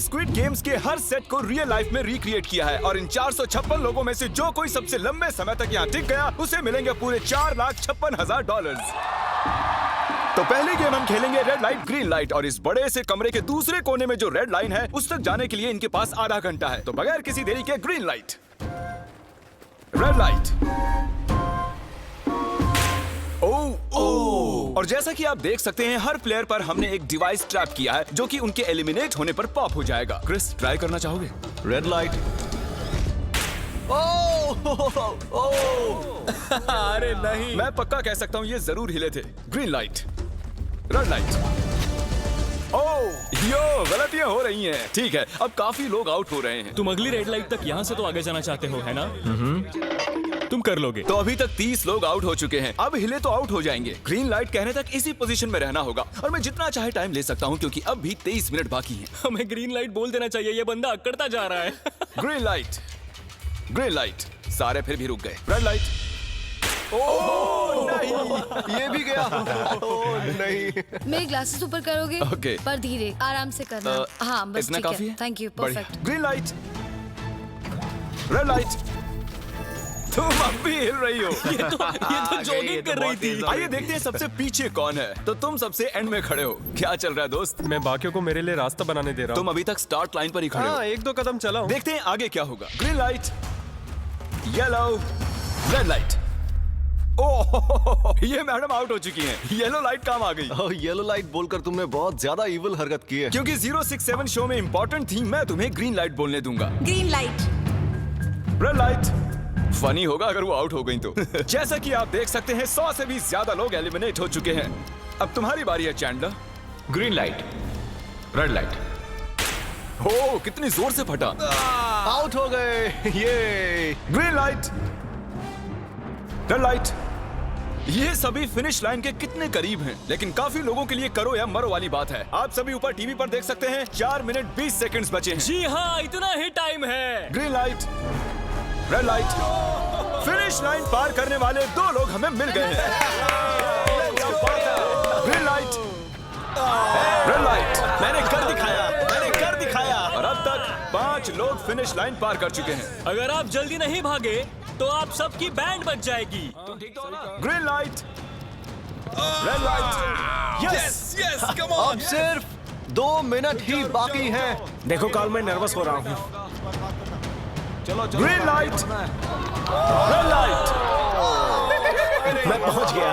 Squid games के हर set को real life में रिक्रिएट किया है और इन 456 लोगों में से जो कोई सबसे लंबे समय तक यहाँ टिक गया उसे मिलेंगे पूरे $4,56,000। तो पहली गेम हम खेलेंगे रेड लाइट ग्रीन लाइट और इस बड़े से कमरे के दूसरे कोने में जो रेड लाइन है उस तक जाने के लिए इनके पास आधा घंटा है। तो बगैर किसी देरी के ग्रीन लाइट, रेड लाइट। और जैसा कि आप देख सकते हैं हर प्लेयर पर हमने एक डिवाइस ट्रैप किया है जो कि उनके एलिमिनेट होने पर पॉप हो जाएगा। क्रिस, ट्राई करना चाहोगे? Red light. अरे नहीं, मैं पक्का कह सकता हूँ ये जरूर हिले थे। Green light, red light. यो, गलतियां हो रही हैं। ठीक है, अब काफी लोग आउट हो रहे हैं। तुम अगली रेड लाइट तक यहाँ से तो आगे जाना चाहते हो, है ना? तुम कर लोगे। तो अभी तक 30 लोग आउट हो चुके हैं। अब हिले तो आउट हो जाएंगे। ग्रीन लाइट कहने तक इसी पोजीशन में रहना होगा और मैं जितना चाहे टाइम ले सकता हूँ क्योंकि अब भी 23 मिनट बाकी हैं। हमें ग्रीन लाइट बोल देना चाहिए, ये बंदा अकड़ता जा रहा है। Green light, green light. सारे फिर भी रुक गए। Red light. नहीं, ये भी गया। नहीं। मेरे ग्लासेस ऊपर करोगे? ओके। पर धीरे, आराम से करना। हाँ, बस इतना ठीक काफी है। है? थैंक यू, बढ़िया। Perfect. Green light, red light. तुम अब भी हिल रही हो। ये तो जॉगिंग कर रही थी। आइए देखते हैं सबसे पीछे कौन है। तो तुम सबसे एंड में खड़े हो। क्या चल रहा है दोस्त? मैं बाकियों को मेरे लिए रास्ता बनाने दे रहा तुम हूँ। अभी तक स्टार्ट लाइन पर ही खड़े हो। हाँ, 1-2 कदम चला हूँ। देखते हैं आगे क्या होगा। Green light, yellow, red light. ओह, ये मैडम आउट हो चुकी हैं। येलो लाइट काम आ गई। येलो लाइट बोलकर तुमने बहुत ज्यादा इविल हरकत की है। क्योंकि 067 शो में इंपॉर्टेंट थी, मैं तुम्हें ग्रीन लाइट बोलने दूंगा। Green light. Red light. Funny होगा अगर वो आउट हो गई तो। जैसा कि आप देख सकते हैं 100 से भी ज्यादा लोग एलिमिनेट हो चुके हैं। अब तुम्हारी बारी है Chandler. Green light, red light. हो, कितनी जोर से फटा। आउट हो गए। ये ग्रीन लाइट, रेड लाइट। ये सभी फिनिश लाइन के कितने करीब हैं, लेकिन काफी लोगों के लिए करो या मरो वाली बात है। आप सभी ऊपर टीवी पर देख सकते हैं 4 मिनट 20 सेकंड्स बचे हैं। जी हाँ, इतना ही टाइम है। Green light, red light. Finish line पार करने वाले 2 लोग हमें मिल गए हैं। Green light, red light. मैंने कर दिखाया, मैंने कर दिखाया। और अब तक 5 लोग फिनिश लाइन पार कर चुके हैं। अगर आप जल्दी नहीं भागे तो आप सबकी बैंड बच जाएगी। Green light, red light. Yes yes, come on. अब सिर्फ 2 मिनट ही बाकी हैं। देखो काल, मैं नर्वस हो रहा हूँ। Green light, red light. मैं पहुंच गया।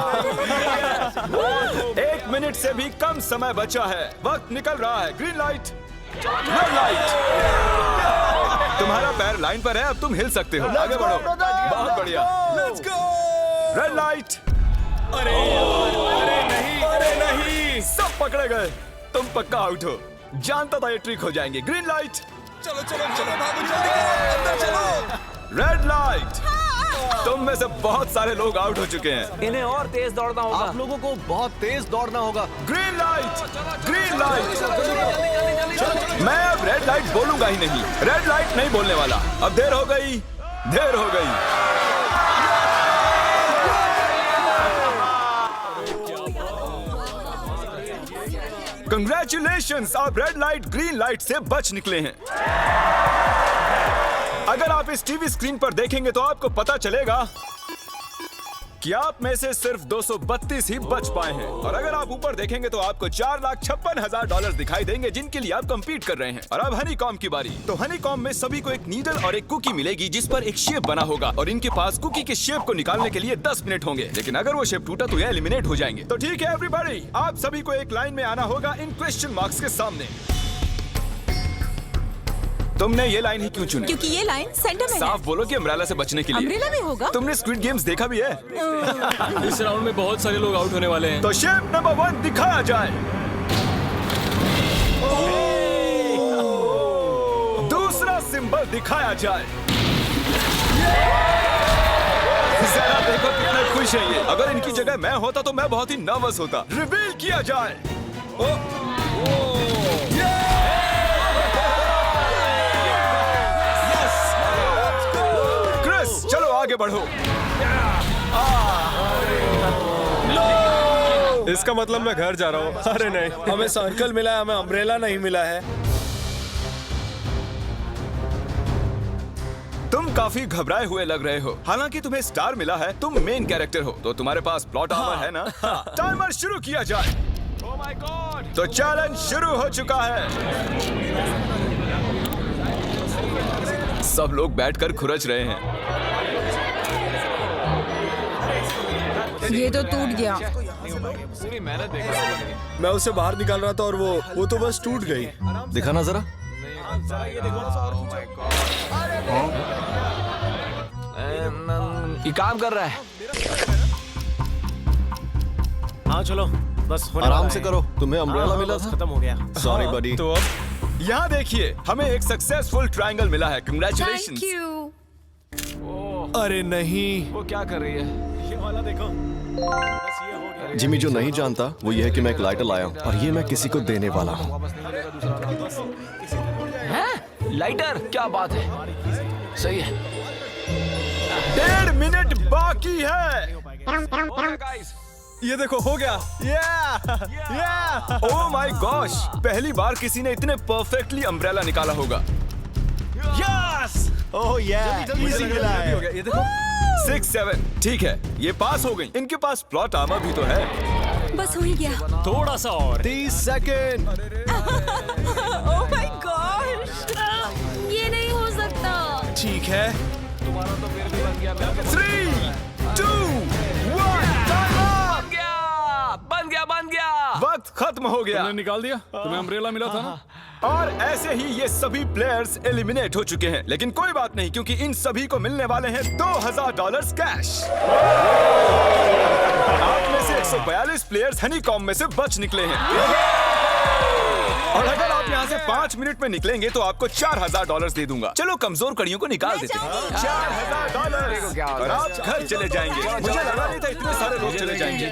1 मिनट से भी कम समय बचा है। वक्त निकल रहा है। Green light, red light. तुम्हारा पैर लाइन पर है, अब तुम हिल सकते हो। आगे बढ़ो। बहुत बढ़िया। Let's go. Red light. अरे नहीं, अरे नहीं। सब पकड़े गए। तुम पक्का आउट हो। जानता था ये ट्रिक हो जाएंगे। Green light. चलो चलो चलो, भागो जल्दी, अंदर चलो। Red light. तुम में से बहुत सारे लोग आउट हो चुके हैं। इन्हें और तेज दौड़ना होगा। आप लोगों को बहुत तेज दौड़ना होगा। Green light, green light. मैं अब रेड लाइट बोलूंगा ही नहीं। रेड लाइट नहीं बोलने वाला। अब देर हो गई, देर हो गई। कंग्रेचुलेशंस, आप रेड लाइट ग्रीन लाइट से बच निकले हैं। अगर आप इस टीवी स्क्रीन पर देखेंगे तो आपको पता चलेगा कि आप में से सिर्फ 232 ही बच पाए हैं। और अगर आप ऊपर देखेंगे तो आपको $4,56,000 दिखाई देंगे जिनके लिए आप कंपीट कर रहे हैं। और अब हनीकॉम की बारी। तो हनीकॉम में सभी को एक नीडल और एक कुकी मिलेगी जिस पर एक शेप बना होगा और इनके पास कुकी के शेप को निकालने के लिए 10 मिनट होंगे। लेकिन अगर वो शेप टूटा तो ये एलिमिनेट हो जाएंगे। तो ठीक है एवरीबॉडी, आप सभी को एक लाइन में आना होगा इन क्वेश्चन मार्क्स के सामने। तुमने ये लाइन ही क्यों चुनी? क्योंकि ये लाइन सेंटर में है। साफ बोलो कि अम्ब्रेला से बचने के लिए। अम्ब्रेला भी होगा? तुमने स्क्विड गेम्स देखा भी है? इस राउंड में बहुत सारे लोग आउट होने वाले हैं। तो शेप नंबर 1 दिखाया जाए। दूसरा सिंबल दिखाया जाए। जरा देखो कितने खुश है ये। अगर इनकी जगह मैं होता तो मैं बहुत ही नर्वस होता। रिवील किया जाए। क्रिस, चलो आगे बढ़ो। इसका मतलब मैं घर जा रहा हूँ। अरे नहीं, हमें सर्कल मिला है, हमें अम्ब्रेला नहीं मिला है। तुम काफी घबराए हुए लग रहे हो। हालांकि तुम्हें स्टार मिला है, तुम मेन कैरेक्टर हो, तो तुम्हारे पास प्लॉट आर्मर है ना? टाइमर शुरू किया जाए। Oh my God! तो चैलेंज शुरू हो चुका है। सब लोग बैठकर खुरच रहे हैं। ये तो टूट गया। पूरी मेहनत देखो। मैं उसे बाहर निकाल रहा था और वो तो बस टूट गई। दिखाना जरा। ये काम कर रहा है। हाँ चलो, बस होने आराम वाला से है। करो, तुम्हें अम्ब्रेला मिला बस था। खत्म हो गया। सॉरी बडी। तो अब यहाँ देखिए, हमें एक सक्सेसफुल ट्रायंगल मिला है। Thank congratulations. यू। अरे नहीं, वो क्या कर रही है? ये वाला देखो, बस ये हो गया। जिमी जो नहीं जानता वो ये है कि मैं एक लाइटर लाया हूँ और ये मैं किसी को देने वाला हूँ। लाइटर? क्या बात है, सही है। 1.5 मिनट बाकी है। Guys, ये देखो हो गया। ओह माय गॉश, पहली बार किसी ने इतने परफेक्टली अम्ब्रेला निकाला होगा। ओह इजी मिला है। हो गया, ये देखो। 6, 7, ठीक है, ये पास हो गई। इनके पास प्लॉट आर्मर भी तो है। बस हो ही गया। थोड़ा सा और। 30 सेकेंड। ओह माय गॉश, ये नहीं हो सकता। ठीक है। तुम्हारा तो फिर भी बन गया। 3, 2, 1, टाइम अप। बन गया। वक्त खत्म हो गया। तुमने निकाल दिया? तुम्हें अम्ब्रेला मिला था ना? और ऐसे ही ये सभी प्लेयर्स एलिमिनेट हो चुके हैं। लेकिन कोई बात नहीं, क्योंकि इन सभी को मिलने वाले हैं $2000 कैश। आप में से 142 प्लेयर्स हनीकॉम्ब में से बच निकले हैं। और अगर आप यहाँ से 5 मिनट में निकलेंगे तो आपको $4000 दे दूंगा। चलो कमजोर कड़ियों को निकाल देते हैं। $4000 और आप घर चले जाएंगे। मुझे लगा नहीं था इतने सारे लोग चले जाएंगे।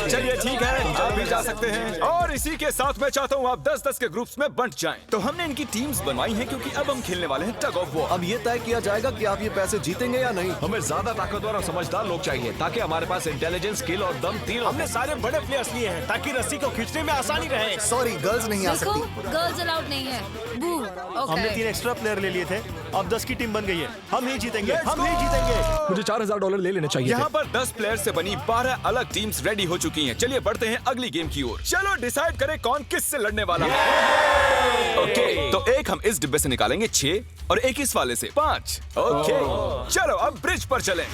चलिए ठीक है, आप भी जा सकते हैं। और इसी के साथ मैं चाहता हूँ आप 10-10 के ग्रुप्स में बंट जाएं। तो हमने इनकी टीम्स बनवाई हैं क्योंकि अब हम खेलने वाले हैं टग ऑफ वॉर। अब ये तय किया जाएगा कि आप ये पैसे जीतेंगे या नहीं। हमें ज्यादा ताकतवर और समझदार लोग चाहिए ताकि हमारे पास इंटेलिजेंस, स्किल और दम तीनों। हमने सारे बड़े प्लेयर्स लिए हैं ताकि रस्सी को खींचने में आसानी रहे। सॉरी, गर्ल्स नहीं आ देखो, सकती। गर्ल्स अलाउड नहीं है। बू। हमने 3 एक्स्ट्रा प्लेयर ले लिए थे, अब 10 की टीम बन गई है। हम ही जीतेंगे, हम ही जीतेंगे। मुझे $4000 ले लेने चाहिए यहाँ पर 10 प्लेयर से बनी 12 अलग टीम्स रेडी हो चुकी हैं। चलिए बढ़ते हैं अगली गेम की ओर। चलो डिसाइड करें कौन किस से लड़ने वाला है। ओके, तो एक हम इस डिब्बे से निकालेंगे 6 और एक इस वाले से 5। ओके, चलो अब ब्रिज पर चलें।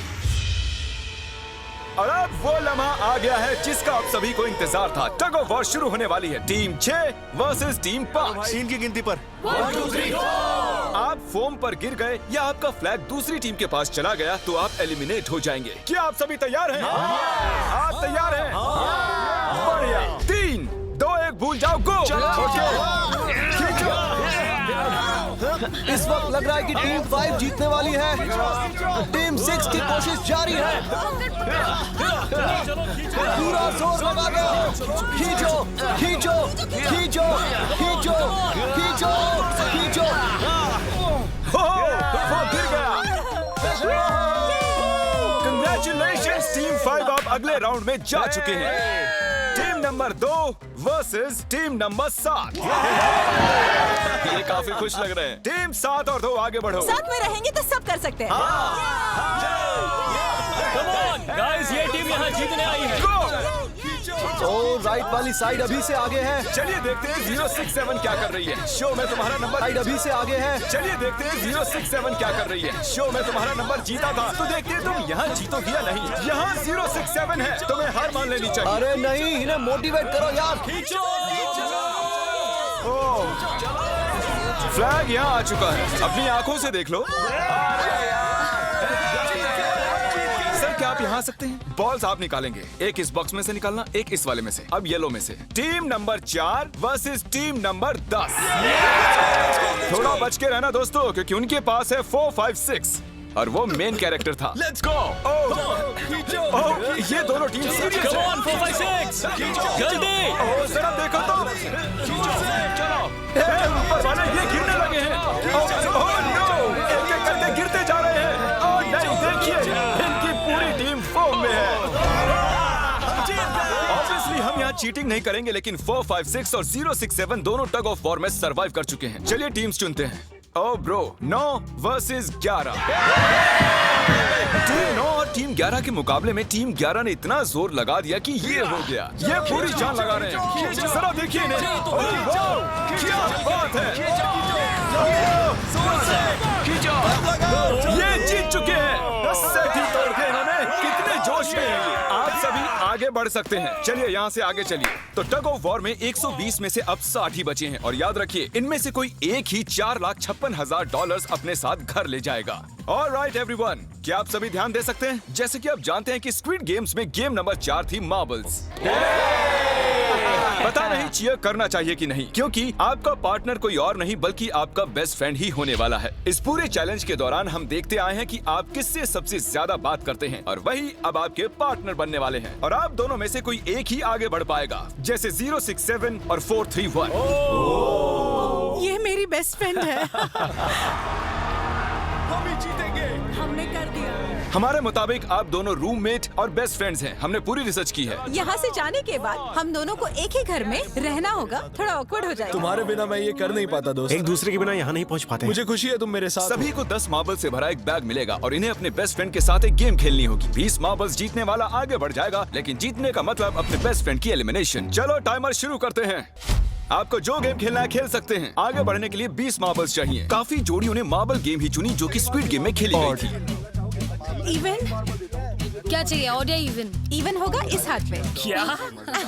और अब वो लम्हा आ गया है जिसका आप सभी को इंतजार था। टग ऑफ वॉर शुरू होने वाली है। Team 6 versus team 5। 3 की गिनती पर 1, 2, 3, 4। आप फोम पर गिर गए या आपका फ्लैग दूसरी टीम के पास चला गया तो आप एलिमिनेट हो जाएंगे। क्या आप सभी तैयार हैं? आप तैयार हैं? बढ़िया। 3, 2, 1 भूल जाओ, गो। इस वक्त लग रहा है कि टीम 5 जीतने वाली है। टीम 6 की कोशिश जारी है। पूरा जोर लगा दो। खींचो, खींचो, खींचो, खींचो, खींचो, खींचो। वो गिर गया। Congratulations, टीम 5 आप अगले राउंड में जा चुके हैं। Team number 2 versus team number 7। ये काफी खुश लग रहे हैं। टीम 7 और 2 आगे बढ़ो। साथ में रहेंगे तो सब कर सकते हैं। Come on, guys, ये टीम यहाँ जीतने आई है। ओ, राइट वाली साइड अभी से आगे है। चलिए देखते हैं 067 क्या कर रही है। शो में तुम्हारा नंबर साइड अभी से आगे है। चलिए देखते हैं 067 क्या कर रही है। शो में तुम्हारा नंबर जीता था, तो देखते हैं तुम यहाँ जीतोगी या नहीं। यहाँ 067 है, तुम्हें हार मान लेनी चाहिए। अरे नहीं, इन्हें मोटिवेट करो यार। फ्लैग यहाँ आ चुका है, अपनी आंखों से देख लो। सर क्या आप यहाँ आ सकते हैं? बॉल्स आप निकालेंगे, एक इस बॉक्स में से निकालना, एक इस वाले में से। अब येलो में से। Team number 4 versus team number 10। थोड़ा बच के रहना दोस्तों, क्योंकि उनके पास है 4, 5, 6 और वो मेन कैरेक्टर था। Let's go! ये दोनों टीम Come on, 4, 5, 6! जल्दी! जरा देखो तो। चलो, ऊपर वाले ये गिरने लगे हैं। नो, एक-एक करके गिरते जा रहे हैं। नहीं, देखिए, इनकी पूरी टीम फॉर्म में है। ऑब्वियसली हम यहाँ चीटिंग नहीं करेंगे, लेकिन 4, 5, 6 और 067 दोनों टग ऑफ वॉर में सरवाइव कर चुके हैं। चलिए टीम्स चुनते हैं। ओ ब्रो, 9 वर्सेस 11। टीम 9 और टीम 11 के मुकाबले में टीम 11 ने इतना जोर लगा दिया कि ये हो गया। ये पूरी जान लगा रहे हैं। जरा देखिए इन्हें। ओह, वाह, क्या बात है। ये जीत चुके हैं। सेट ही तोड़ के इन्होंने। कितने जोश में हैं ये। आप सभी आगे बढ़ सकते हैं। चलिए यहाँ से आगे चलिए। तो टग ऑफ वॉर में 120 में से अब 60 ही बचे हैं और याद रखिए इनमें से कोई एक ही $4,56,000 अपने साथ घर ले जाएगा। ऑलराइट एवरीवन, क्या आप सभी ध्यान दे सकते हैं? जैसे कि आप जानते हैं कि स्क्विड गेम्स में गेम नंबर 4 थी मार्बल्स। पता नहीं चीयर करना चाहिए कि नहीं, क्योंकि आपका पार्टनर कोई और नहीं बल्कि आपका बेस्ट फ्रेंड ही होने वाला है। इस पूरे चैलेंज के दौरान हम देखते आए हैं कि आप किससे सबसे ज्यादा बात करते हैं और वही अब आपके पार्टनर बनने वाले हैं और आप दोनों में से कोई एक ही आगे बढ़ पाएगा, जैसे 067 और 431। ये मेरी बेस्ट फ्रेंड है। हम ही जीतेंगे। हमने कर दिया। हमारे मुताबिक आप दोनों रूममेट और बेस्ट फ्रेंड्स हैं। हमने पूरी रिसर्च की है। यहाँ से जाने के बाद हम दोनों को एक ही घर में रहना होगा। थोड़ा ऑकवर्ड हो जाएगा। तुम्हारे बिना मैं ये कर नहीं पाता दोस्त। एक दूसरे के बिना यहाँ नहीं पहुँच पाते। मुझे खुशी है तुम मेरे साथ सभी को 10 मार्बल से भरा एक बैग मिलेगा और इन्हें अपने बेस्ट फ्रेंड के साथ एक गेम खेलनी होगी। 20 मार्बल्स जीतने वाला आगे बढ़ जाएगा, लेकिन जीतने का मतलब अपने बेस्ट फ्रेंड की एलिमिनेशन। चलो टाइमर शुरू करते हैं। आपको जो गेम खेलना है खेल सकते हैं। आगे बढ़ने के लिए 20 मार्बल्स चाहिए। काफी जोड़ियों ने मार्बल गेम ही चुनी जो कि स्क्विड गेम में खेली गई थी। इवन क्या चाहिए, ऑड या इवन? इवन होगा इस हाथ में। क्या?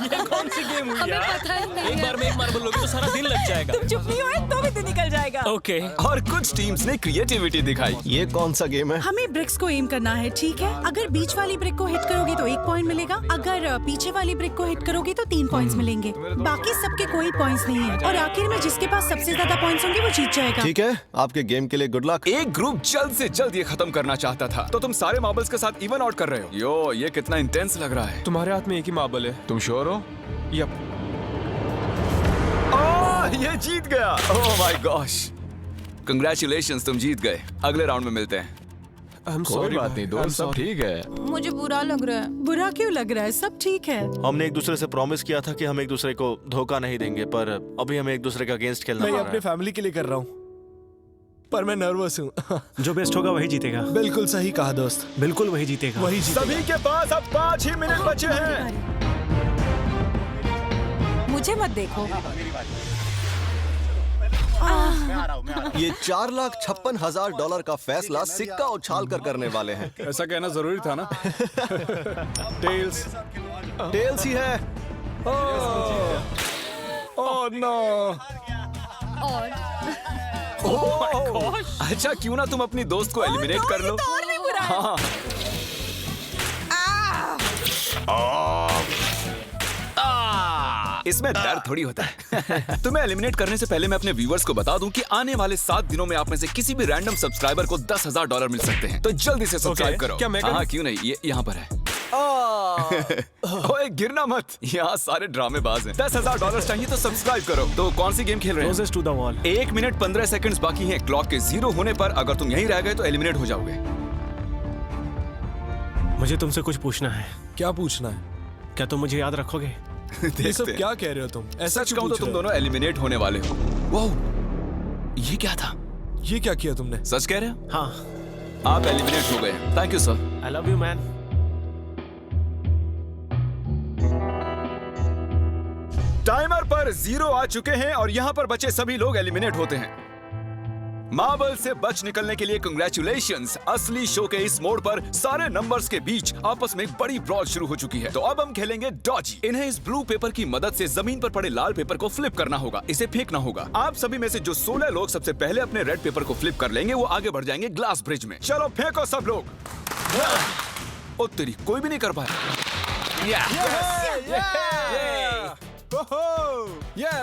ये कौन सी गेम हुई हमें यार? पता ही नहीं एक है। बार में एक मार्बल लोगे तो सारा दिन लग जाएगा। तुम चुप नहीं हुए तो भी दिन निकल जाएगा। ओके। और कुछ टीम्स ने क्रिएटिविटी दिखाई। ये कौन सा गेम है? हमें ब्रिक्स को एम करना है, ठीक है? अगर बीच वाली ब्रिक को हिट करोगे तो 1 पॉइंट मिलेगा। अगर पीछे वाली ब्रिक को हिट करोगे तो 3 पॉइंट्स मिलेंगे। बाकी सबके कोई पॉइंट्स नहीं है और आखिर में जिसके पास सबसे ज्यादा पॉइंट्स होंगे वो जीत जाएगा। ठीक है, आपके गेम के लिए गुड लक। एक ग्रुप जल्द से जल्द ये खत्म करना चाहता था, तो तुम सारे मार्बल्स के साथ इवन आउट कर रहे हो। यो, ये कितना इंटेंस लग रहा है। तुम्हारे हाथ में एक ही मार्बल है। तुम श्योर हो? यप। ये जीत गया। ओह माय गॉश, कंग्रेचुलेशंस, तुम जीत गए। अगले राउंड में मिलते हैं। कोई बात नहीं दोस्त, सब ठीक है। मुझे बुरा लग रहा है। बुरा क्यों लग रहा है? सब ठीक है। हमने एक दूसरे से प्रॉमिस किया था कि हम एक दूसरे को धोखा नहीं देंगे, पर अभी हमें एक दूसरे का अगेंस्ट खेलना मैं पड़ ये रहा अपने है। फैमिली के लिए कर रहा हूँ, पर मैं नर्वस हूँ। जो बेस्ट होगा वही जीतेगा। बिल्कुल सही कहा दोस्त, बिल्कुल वही जीतेगा। वही जीतेगा। सभी के पास अब 5 ही मिनट बचे हैं। मुझे मत देखो। ये $4,56,000 का फैसला सिक्का उछाल कर करने वाले हैं। ऐसा कहना जरूरी था ना। टेल्स। टेल्स ही है। Oh no. और अच्छा, क्यों ना तुम अपनी दोस्त को एलिमिनेट कर लो। और भी बुरा है। हाँ। इसमें दर्द थोड़ी होता है। तुम्हें एलिमिनेट करने से पहले मैं अपने व्यूअर्स को बता दूं कि आने वाले 7 दिनों में आप में से किसी भी रैंडम सब्सक्राइबर को $10,000 मिल सकते हैं, तो जल्दी से सब्सक्राइब करो। क्या मैं करूं? हाँ, क्यों नहीं, ये यहाँ पर है। ओए, गिरना मत, यहाँ सारे ड्रामेबाज हैं। $10,000 चाहिए तो सब्सक्राइब करो। तो कौन सी गेम खेल रहे हैं? Closest to the wall। 1 minute 15 seconds बाकी हैं। क्लॉक के 0 होने पर अगर तुम यहीं रह गए तो एलिमिनेट हो जाओगे। मुझे तुमसे कुछ पूछना है। क्या पूछना है? क्या तुम मुझे याद रखोगे? ये सब क्या कह रहे हो तुम? ऐसा सच कहूं तो तुम दोनों एलिमिनेट होने वाले हो। वाह, ये क्या था? ये क्या किया तुमने? सच कह रहे हो? हाँ। आप एलिमिनेट हो गए। Thank you sir. I love you man. Timer पर 0 आ चुके हैं और यहाँ पर बचे सभी लोग एलिमिनेट होते हैं। मार्बल से बच निकलने के लिए कंग्रेचुलेशंस। असली शो के इस मोड़ पर सारे नंबर्स के बीच आपस में एक बड़ी ब्रॉल शुरू हो चुकी है। तो अब हम खेलेंगे डॉजी। इन्हें इस ब्लू पेपर की मदद से जमीन पर पड़े लाल पेपर को फ्लिप करना होगा, इसे फेंकना होगा। आप सभी में से जो 16 लोग सबसे पहले अपने रेड पेपर को फ्लिप कर लेंगे वो आगे बढ़ जाएंगे ग्लास ब्रिज में। चलो फेंको सब लोग। ओ तेरी, कोई भी नहीं कर पाया।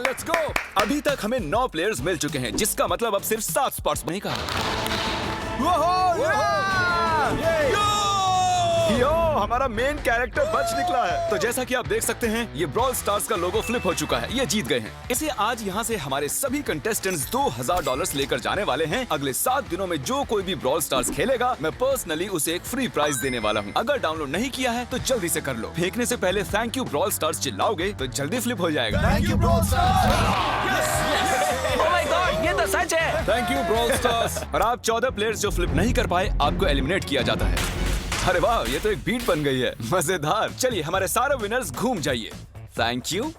Let's go. अभी तक हमें 9 प्लेयर्स मिल चुके हैं, जिसका मतलब अब सिर्फ 7 स्पॉट्स बनेगा। यो, हमारा मेन कैरेक्टर बच निकला है। तो जैसा कि आप देख सकते हैं, ये ब्रॉल स्टार्स का लोगो फ्लिप हो चुका है। ये जीत गए हैं। इसे आज यहाँ से हमारे सभी कंटेस्टेंट्स $2,000 लेकर जाने वाले हैं। अगले 7 दिनों में जो कोई भी ब्रॉल स्टार्स खेलेगा, मैं पर्सनली उसे एक फ्री प्राइज देने वाला हूँ। अगर डाउनलोड नहीं किया है तो जल्दी से कर लो। फेंकने से पहले थैंक यू ब्रॉल स्टार्स चिल्लाओगे तो जल्दी फ्लिप हो जाएगा। ओह माय गॉड, ये सच है। Thank you brawl stars. और आप 14 प्लेयर्स जो फ्लिप नहीं कर पाए आपको एलिमिनेट किया जाता है। अरे वाह, ये तो एक बीट बन गई है, मजेदार। चलिए हमारे सारे विनर्स घूम जाइए। Thank you.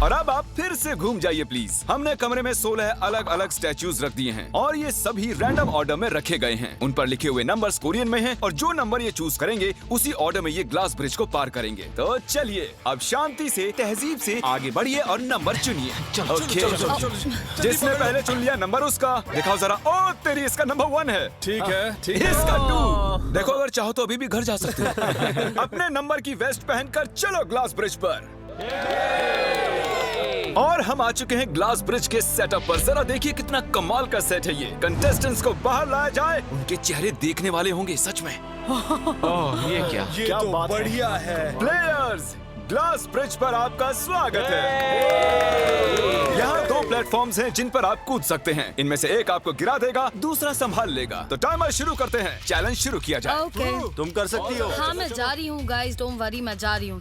और अब आप फिर से घूम जाइए प्लीज। हमने कमरे में 16 अलग अलग स्टैचूज रख दिए हैं और ये सभी रैंडम ऑर्डर में रखे गए हैं। उन पर लिखे हुए नंबर्स कोरियन में हैं और जो नंबर ये चूज करेंगे उसी ऑर्डर में ये ग्लास ब्रिज को पार करेंगे। तो चलिए अब शांति से, तहजीब से आगे बढ़िए और नंबर चुनिए। ओके, जिसने पहले चुन लिया नंबर उसका। दिखाओ जरा। ओ तेरी, इसका नंबर 1 है। ठीक है, ठीक है। इसका 2। देखो, अगर चाहो तो अभी भी घर जा सकते हो। अपने नंबर की वेस्ट पहनकर चलो ग्लास ब्रिज पर। और हम आ चुके हैं ग्लास ब्रिज के सेटअप पर। जरा देखिए कितना कमाल का सेट है ये। कंटेस्टेंट्स को बाहर लाया जाए, उनके चेहरे देखने वाले होंगे सच में। ये क्या? ये तो बढ़िया है। प्लेयर्स, ग्लास ब्रिज पर आपका स्वागत है। यहाँ 2 प्लेटफॉर्म्स हैं जिन पर आप कूद सकते हैं। इनमें से एक आपको गिरा देगा, दूसरा संभाल लेगा। तो टाइमर शुरू करते हैं। चैलेंज शुरू किया जाए। ओके। तुम कर सकती हो। हाँ मैं जा रही हूँ गाइस, डोंट वरी, मैं जा रही हूँ।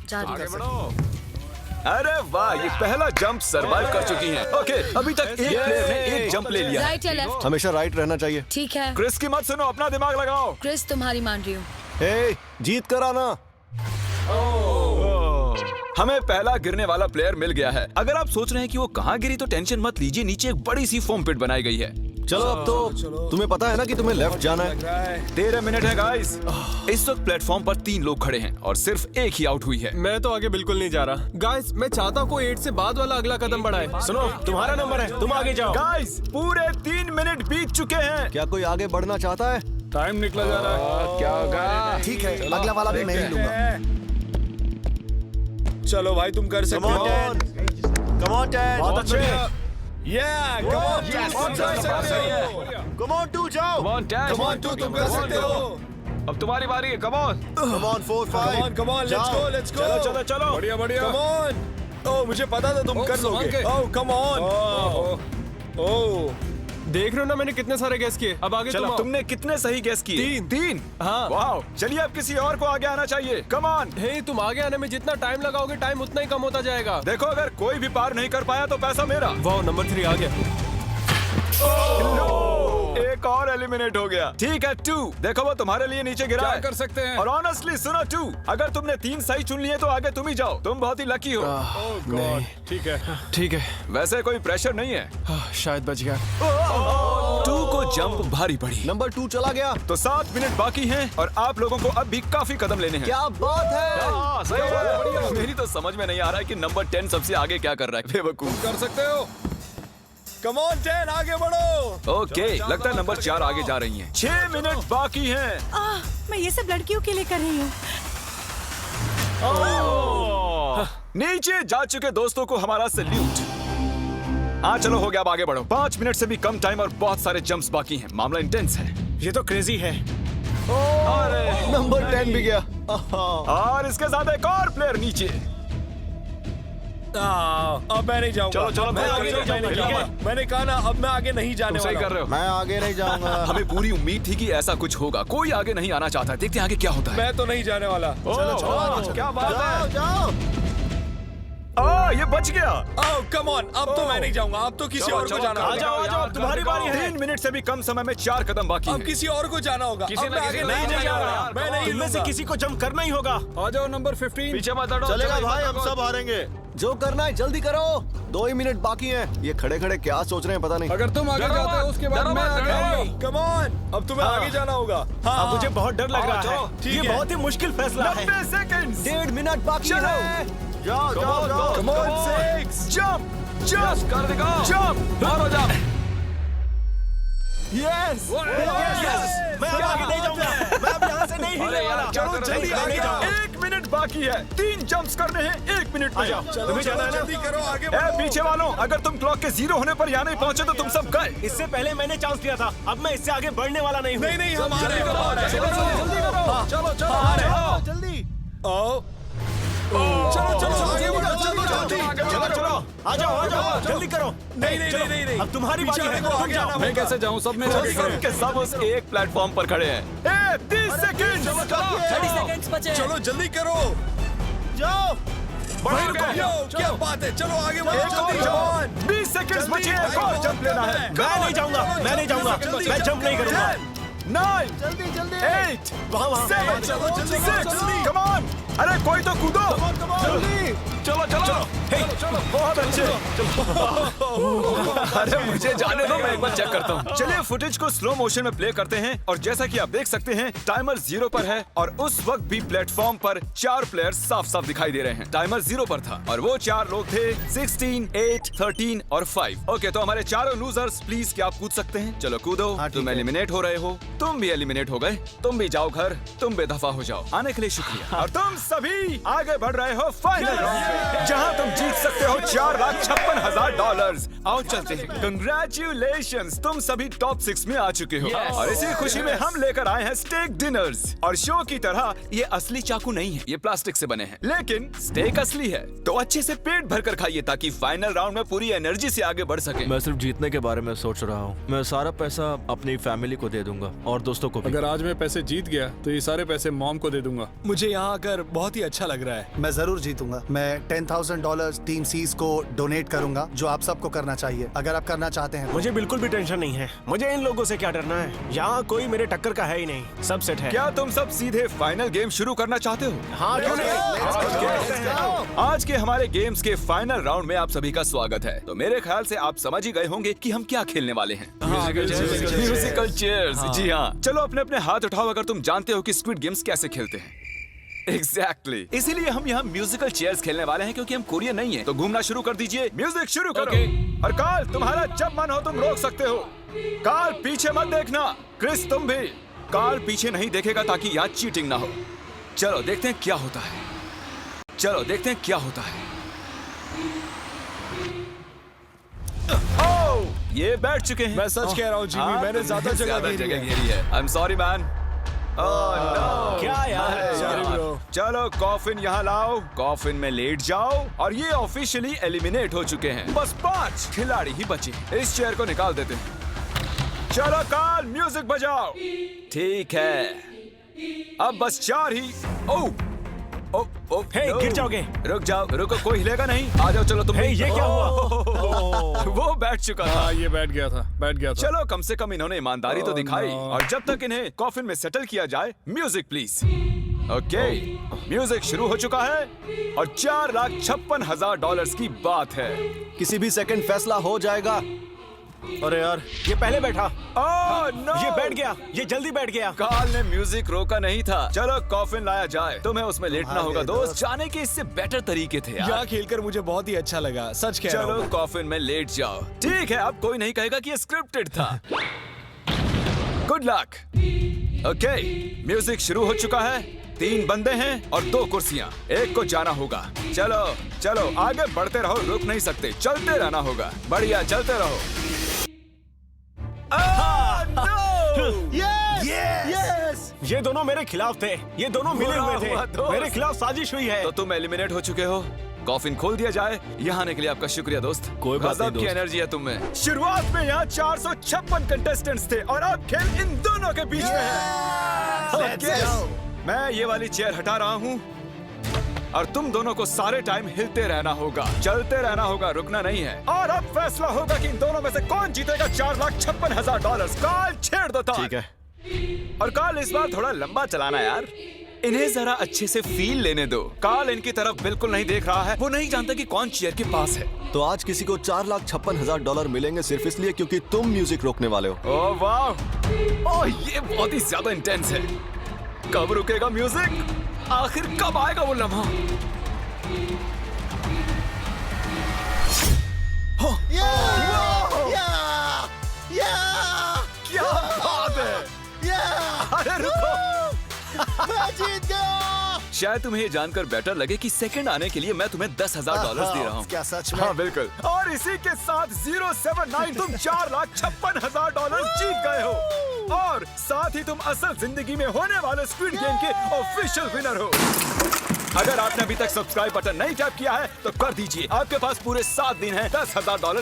अरे वाह, ये पहला जंप सरवाइव कर चुकी हैं। ओके, अभी तक एक प्लेयर ने एक जंप ले लिया। राइट या लेफ्ट? हमेशा राइट रहना चाहिए। ठीक है। क्रिस की मत सुनो, अपना दिमाग लगाओ। क्रिस तुम्हारी मान रही हूँ। ए, जीत कर आना। हमें पहला गिरने वाला प्लेयर मिल गया है। अगर आप सोच रहे हैं कि वो कहाँ गिरी तो टेंशन मत लीजिए, नीचे एक बड़ी सी फोम पिट बनाई गई है। चलो अब तो तुम्हें पता है ना कि तुम्हें लेफ्ट जाना है। 13 मिनट है गाइस। इस वक्त प्लेटफॉर्म पर 3 लोग खड़े हैं और सिर्फ एक ही आउट हुई है। मैं तो आगे बिल्कुल नहीं जा रहा। गाइस, मैं चाहता हूँ कोई 8 से बाद वाला अगला कदम बढ़ाए। सुनो, तुम्हारा नंबर है, तुम आगे जाओ। गाइस, पूरे 3 मिनट बीत चुके हैं। क्या कोई आगे बढ़ना चाहता है? टाइम निकला जा रहा है। क्या होगा? ठीक है, अगला वाला भी मैं ही लूंगा। चलो भाई, तुम कर सकते हो। Come on, Ted. बहुत अच्छे। Yeah, come on, Yes. Come on, 2 जाओ। Come on, Dad. Come on, तुम कर सकते हो। अब तुम्हारी बारी है। Come on. Come on, 4, 5. Come on, let's go, let's go. चलो, चलो, चलो। बढ़िया, बढ़िया। Come on. ओह, मुझे पता था तुम कर लोगे। ओह, come on. ओह, देख रहे हो ना मैंने कितने सारे गैस किए। अब आगे चलो, तुम तुमने कितने सही गेस किए? 3। हाँ। वाह, चलिए अब किसी और को आगे आना चाहिए। Come on. हे, तुम आगे आने में जितना टाइम लगाओगे टाइम उतना ही कम होता जाएगा। देखो, अगर कोई भी पार नहीं कर पाया तो पैसा मेरा। वाह, नंबर 3 आ गया। एक और एलिमिनेट हो गया। ठीक है 2। देखो, वो तुम्हारे लिए नीचे गिरा क्या है। कर सकते हैं? और ऑनेस्टली सुनो 2, अगर तुमने 3 सही चुन लिए तो आगे तुम ही जाओ। तुम बहुत ही लकी हो। Oh God. ठीक है। ठीक है, वैसे कोई प्रेशर नहीं है। शायद बच गया। 2 को जंप भारी पड़ी। नंबर 2 चला गया। तो 7 मिनट बाकी हैं और आप लोगों को अब भी काफी कदम लेने हैं। क्या बात है। हाँ, सही बात है। मेरी तो समझ में नहीं आ रहा है कि नंबर 10 सबसे आगे क्या कर रहा है। बेवकूफ। कर सकते हो। Come on, 10, आगे बढ़ो। ओके, लगता है नंबर 4 आगे जा रही हैं। 6 मिनट बाकी हैं। मैं ये सब लड़कियों के लिए कर रही हूँ। नीचे जा चुके दोस्तों को हमारा सैल्यूट। हाँ चलो, हो गया, अब आगे बढ़ो। 5 मिनट से भी कम टाइम और बहुत सारे जंप्स बाकी हैं। मामला इंटेंस है। ये तो क्रेजी है। नंबर 10 भी गया। और इसके साथ एक और प्लेयर नीचे। अब मैं नहीं जाऊंगा। चलो, चलो, मैं आगे नहीं जाऊंगा। मैंने कहा ना, अब मैं आगे नहीं जाने तुम सही वाला कर रहे हो। मैं आगे नहीं जाऊंगा। हमें पूरी उम्मीद थी कि ऐसा कुछ होगा। कोई आगे नहीं आना चाहता। देखते हैं आगे क्या होता है। मैं तो नहीं जाने वाला। चलो, क्या बात है। जाओ। ये बच गया। ओह, कम ऑन, अब तो मैं नहीं जाऊंगा। अब तो किसी और को जाना होगा। आ जाओ, अब तुम्हारी बारी है। 3 मिनट से भी कम समय में 4 कदम बाकी अब हैं। किसी और को जाना होगा। किसी अब ना मैं किसी आगे को नहीं जाना जाऊंगा। होगा। मैं नहीं इनमें से लूंगा। किसी को जंप करना ही होगा। आ जाओ नंबर 15। पीछे मत हटो। चलेगा भाई, हम सब हारेंगे। जो करना है जल्दी करो। 2 ही मिनट बाकी हैं। ये खड़े खड़े क्या सोच रहे हैं पता नहीं। अगर तुम आगे जाते हो उसके बाद मैं आगे आऊंगा। कम ऑन, अब तुम्हें आगे जाना होगा। हाँ, मुझे बहुत डर लग रहा है। ठीक ये है। बहुत ही मुश्किल फैसला है। 90 सेकंड्स। 1.5 मिनट बाकी चलो। है। जाओ जाओ जाओ। Come on, 6 जंप Yes, कर दिखाओ। जंप। मारो जंप। यस। मैं अब आगे नहीं जाऊंगा। मैं अब यहाँ से नहीं अरे हिलने यार, वाला। क्या चलो कर रहे जल्दी हो? आगे जाओ। 1 मिनट बाकी है। 3 जंप्स करने हैं 1 मिनट में। चलो, चलो, जल्दी करो, आगे ए, बढ़ो। पीछे वालों, अगर तुम क्लॉक के 0 होने पर यहाँ नहीं पहुंचे तो तुम सब गए। इससे पहले मैंने चांस दिया था। अब मैं इससे आगे बढ़ने वाला नहीं हूँ। नहीं, नहीं, हम आ रहे हैं। जल्दी करो। चलो, चलो, जल्दी। आओ। चलो, चलो, आगे बढ़ो, चलो, जल्दी। चलो। आ जाओ, जल्दी करो। नहीं, नहीं, नहीं, नहीं। अब तुम्हारी बारी है। पीछे तुम जाओ। मैं कैसे जाऊँ? सब मेरे आगे खड़े सब के सब उस एक प्लेटफॉर्म पर खड़े हैं। 30 सेकंड। 30 सेकंड्स बचे। चलो, जल्दी करो। जाओ। बढ़ोगे। यो, क्या बात है, चलो आगे बढ़ो एक और जल्दी। जंप, 20 सेकंड्स बचे हैं, एक और जंप लेना है। मैं नहीं जाऊंगा, मैं नहीं जाऊंगा, मैं जंप नहीं करूंगा। 9 जल्दी जल्दी 8 वहाँ 7 चलो, जल्दी, 6 जल्दी। कम ऑन, अरे कोई तो कूदो। जल्दी चलो चलो चलो बहुत अच्छे। अरे मुझे जाने दो, मैं एक बार चेक करता हूँ। चलिए फुटेज को स्लो मोशन में प्ले करते हैं और जैसा कि आप देख सकते हैं टाइमर 0 पर है और उस वक्त भी प्लेटफॉर्म पर 4 प्लेयर्स साफ साफ दिखाई दे रहे हैं। टाइमर 0 पर था और वो 4 लोग थे 16, 8, 13 और 5। ओके, तो हमारे चारों लूजर्स प्लीज क्या आप कूद सकते हैं? चलो कूदो। तुम एलिमिनेट हो रहे हो, तुम भी एलिमिनेट हो गए, तुम भी जाओ घर, तुम बेदफा हो जाओ। आने के लिए शुक्रिया। और तुम सभी आगे बढ़ रहे हो फाइनल राउंड में, जहां तुम जीत सकते हो $4,56,000। आओ चलते हैं। कंग्रेचुलेशंस, तुम सभी टॉप 6 में आ चुके हो। और इसी खुशी में हम लेकर आए हैं स्टेक डिनर्स। और शो की तरह ये असली चाकू नहीं है, ये प्लास्टिक से बने हैं, लेकिन स्टेक असली है। तो अच्छे से पेट भर कर खाइए ताकि फाइनल राउंड में पूरी एनर्जी से आगे बढ़ सके। मैं सिर्फ जीतने के बारे में सोच रहा हूँ। मैं सारा पैसा अपनी फैमिली को दे दूंगा और दोस्तों को भी। अगर आज मैं पैसे जीत गया तो ये सारे पैसे मॉम को दे दूंगा। मुझे यहाँ आकर बहुत ही अच्छा लग रहा है। मैं जरूर जीतूंगा। मैं $10,000 टीम सीज को डोनेट करूंगा, जो आप सबको करना चाहिए अगर आप करना चाहते हैं। मुझे बिल्कुल भी टेंशन नहीं है। मुझे इन लोगों से क्या डरना है। यहाँ कोई मेरे टक्कर का है ही नहीं, सब सेट है। क्या तुम सब सीधे फाइनल गेम शुरू करना चाहते हो? हाँ, क्यों नहीं? आज के हमारे गेम्स के फाइनल राउंड में आप सभी का स्वागत है। तो मेरे ख्याल से आप समझ ही गए होंगे कि हम क्या खेलने वाले हैं। Musical chairs. जी हाँ, चलो अपने अपने हाथ उठाओ अगर तुम जानते हो कि स्क्विड गेम्स कैसे खेलते हैं। एग्जैक्टली, इसीलिए हम यहाँ म्यूजिकल चेयर्स खेलने वाले हैं क्योंकि हम कोरियन नहीं है। तो घूमना शुरू कर दीजिए, म्यूजिक शुरू करो। और कार्ल, तुम्हारा जब मन हो तुम रोक सकते हो। कार्ल पीछे मत देखना। क्रिस तुम भी। कार्ल पीछे नहीं देखेगा ताकि यहाँ चीटिंग ना हो। चलो देखते हैं क्या होता है। चलो देखते हैं क्या होता है। ओह, ये बैठ चुके हैं। मैं सच कह रहा हूँ जिमी, मैंने ज्यादा जगह घेरी है। I am sorry man. क्या यार? चलो कॉफिन यहाँ लाओ, कॉफिन में लेट जाओ और ये ऑफिशियली एलिमिनेट हो चुके हैं। बस 5 खिलाड़ी ही बचे। इस चेयर को निकाल देते हैं। चलो कार्ल, म्यूजिक बजाओ। ठीक है, अब बस 4 ही। ओह हे, गिर जाओगे। रुक जाओ, रुको, कोई हिलेगा नहीं। आ जाओ, चलो तुम। हे, ये क्या हुआ? वो बैठ चुका था। हाँ, ये बैठ गया था। चलो कम से कम इन्होंने ईमानदारी तो दिखाई। और जब तक इन्हें कॉफिन में सेटल किया जाए, म्यूजिक प्लीज। ओके, म्यूजिक शुरू हो चुका है और $4,56,000 की बात है। किसी भी सेकंड फैसला हो जाएगा। अरे यार, ये पहले बैठा। ओह नो, ये बैठ गया, ये जल्दी बैठ गया। कार्ल ने म्यूजिक रोका नहीं था। चलो कॉफिन लाया जाए, तुम्हें उसमें लेटना होगा दोस्त। जाने के इससे बेटर तरीके थे यार। यहाँ खेलकर मुझे बहुत ही अच्छा लगा, सच कह रहा हूँ। चलो कॉफिन में लेट जाओ। ठीक है, अब कोई नहीं कहेगा कि ये स्क्रिप्टेड था। Good luck. ओके, म्यूजिक शुरू हो चुका है। 3 बंदे हैं और 2 कुर्सियां। एक को जाना होगा। चलो चलो आगे बढ़ते रहो, रुक नहीं सकते, चलते रहना होगा। बढ़िया, चलते रहो। यस! ये दोनों मेरे खिलाफ थे। ये दोनों मिले हुए थे। मेरे खिलाफ साजिश हुई है। तो तुम एलिमिनेट हो चुके हो। कॉफिन खोल दिया जाए। यहाँ आने के लिए आपका शुक्रिया दोस्त। कोई बात नहीं गजब की दोस्त। एनर्जी है तुम में। शुरुआत में यहाँ 456 कंटेस्टेंट्स थे और अब खेल इन दोनों के बीच में है। ओके, मैं ये वाली चेयर हटा रहा हूँ और तुम दोनों को सारे टाइम हिलते रहना होगा, चलते रहना होगा, रुकना नहीं है। और अब फैसला होगा कि इन दोनों में से कौन जीतेगा $4,56,000। कार्ल छेड़ दो तार। ठीक है। और कार्ल इस बार थोड़ा लंबा चलाना यार, इन्हें जरा अच्छे से फील लेने दो। कार्ल इनकी तरफ बिल्कुल नहीं देख रहा है, वो नहीं जानता कि कौन चेयर के पास है। तो आज किसी को $4,56,000 मिलेंगे सिर्फ इसलिए क्योंकि तुम म्यूजिक रोकने वाले हो। ओह वाह, ओह ये बहुत ही ज्यादा इंटेंस है। कब रुकेगा म्यूजिक? आखिर कब आएगा वो लम्हा? क्या बात है! अरे रुको, मैं जीत गया! शायद तुम्हें ये जानकर बेटर लगे कि सेकंड आने के लिए मैं तुम्हें $10,000 दे रहा हूँ। क्या सच में? हाँ बिल्कुल। और इसी के साथ 079 तुम $4,56,000 जीत गए हो और साथ ही तुम असल जिंदगी में होने वाले स्क्विड गेम के ऑफिशियल विनर हो। अगर आपने अभी तक सब्सक्राइब बटन नहीं टैप किया है तो कर दीजिए। आपके पास पूरे 7 दिन है $10,000